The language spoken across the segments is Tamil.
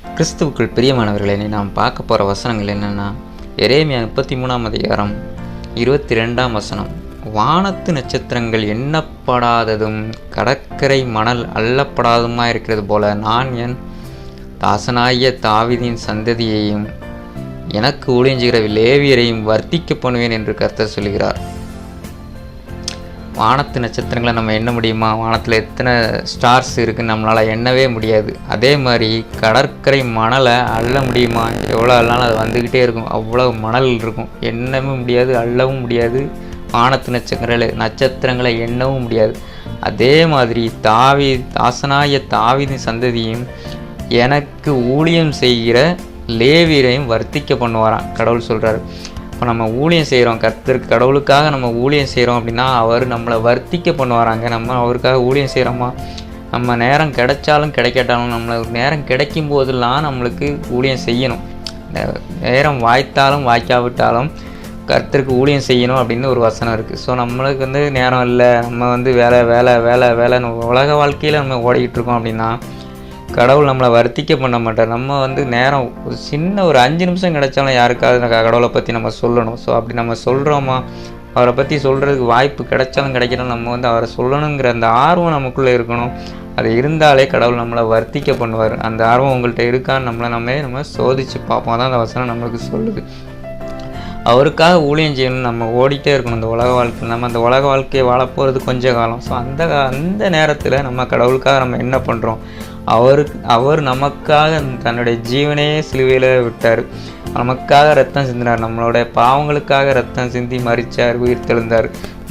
கிறிஸ்துவுக்குள் பிரியமானவர்களே, நாம் பார்க்க போகிற வசனங்கள் என்னென்னா, எரேமியா 33ஆம் அதிகாரம் 22ஆம் வசனம். வானத்து நட்சத்திரங்கள் எண்ணப்படாததும் கடற்கரை மணல் அள்ளப்படாததுமாக இருக்கிறது போல, நான் என் தாசனாகிய தாவீதின் சந்ததியையும் எனக்கு ஊழியஞ்சுகிற லேவியரையும் வர்த்திக்க பண்ணுவேன் என்று கர்த்தர் சொல்கிறார். வானத்து நட்சத்திரங்களை நம்ம எண்ண முடியுமா? வானத்தில் எத்தனை ஸ்டார்ஸ் இருக்குதுன்னு நம்மளால் எண்ணவே முடியாது. அதே மாதிரி கடற்கரை மணலை அள்ள முடியுமா? எவ்வளோ அள்ளாலும் அது வந்துக்கிட்டே இருக்கும். அவ்வளோ மணல் இருக்கும், எண்ணவும் முடியாது, அள்ளவும் முடியாது. வானத்து நட்சத்திரங்களை எண்ணவும் முடியாது. அதே மாதிரி தாசனாகிய தாவீதின் சந்ததியும் எனக்கு ஊழியம் செய்கிற லேவியரையும் வர்த்திக்க பண்ணுவாராம் கடவுள் சொல்கிறார். இப்போ நம்ம ஊழியம் செய்கிறோம், கர்த்தருக்கு கடவுளுக்காக நம்ம ஊழியம் செய்கிறோம் அப்படின்னா அவர் நம்மளை வர்த்திக்க பண்ணுவாராங்க. நம்ம அவருக்காக ஊழியம் செய்கிறோமா? நம்ம நேரம் கிடைச்சாலும் கிடைக்காட்டாலும் நம்மளுக்கு நேரம் கிடைக்கும் போதெல்லாம் நம்மளுக்கு ஊழியம் செய்யணும். நேரம் வாய்த்தாலும் வாய்க்காவிட்டாலும் கர்த்தருக்கு ஊழியம் செய்யணும் அப்படின்னு ஒரு வசனம் இருக்குது. ஸோ நம்மளுக்கு நேரம் இல்லை, நம்ம வேலை வேலை வேலை வேலைன்னு உலக வாழ்க்கையில் நம்ம ஓடிக்கிட்டு இருக்கோம் அப்படின்னா கடவுள் நம்மளை வர்த்திக்க பண்ண மாட்டார். நம்ம நேரம் சின்ன ஒரு 5 நிமிஷம் கிடைச்சாலும் யாருக்காவது கடவுளை பற்றி நம்ம சொல்லணும். ஸோ அப்படி நம்ம சொல்கிறோமா? அவரை பற்றி சொல்கிறதுக்கு வாய்ப்பு கிடைச்சாலும் கிடைக்கணும், நம்ம அவரை சொல்லணுங்கிற அந்த ஆர்வம் நமக்குள்ளே இருக்கணும். அது இருந்தாலே கடவுள் நம்மளை வர்த்திக்க பண்ணுவார். அந்த ஆர்வம் உங்கள்கிட்ட இருக்கான்னு நம்ம சோதித்து பார்ப்போம். அதான் அந்த வசனம் நம்மளுக்கு சொல்லுது. அவருக்காக ஊழியம் செய்யணும், நம்ம ஓடிட்டே இருக்கணும் இந்த உலக வாழ்க்கையில். நம்ம அந்த உலக வாழ்க்கையை வாழப்போகிறது கொஞ்ச காலம். ஸோ அந்த நேரத்தில் நம்ம கடவுளுக்காக நம்ம என்ன பண்ணுறோம்? அவர் நமக்காக தன்னுடைய ஜீவனையே சிலுவையில் விட்டார். நமக்காக ரத்தம் சிந்தினார், நம்மளுடைய பாவங்களுக்காக ரத்தம் சிந்தி மரித்தார், உயிர் தெழுந்தார்.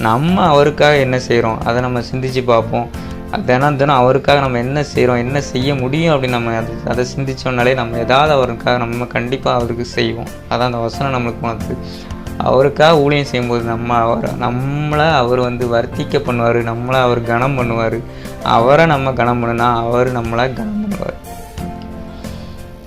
நம்ம அவருக்காக என்ன செய்கிறோம் அதை நம்ம சிந்திச்சு பார்ப்போம். தினம் அவருக்காக நம்ம என்ன செய்கிறோம், என்ன செய்ய முடியும் அப்படின்னு நம்ம அதை சிந்திச்சோம்னாலே நம்ம ஏதாவது அவருக்காக நம்ம கண்டிப்பாக அவருக்கு செய்வோம். அதான் அந்த வசனம் நம்மளுக்கு உணர்த்து. அவருக்காக ஊழியம் செய்யும்போது நம்மளை அவர் வர்த்திக்க பண்ணுவார், நம்மளை அவர் கனம் பண்ணுவார். அவரை நம்ம கனம் பண்ணுனா அவர் நம்மளை கனம் பண்ணுவார்.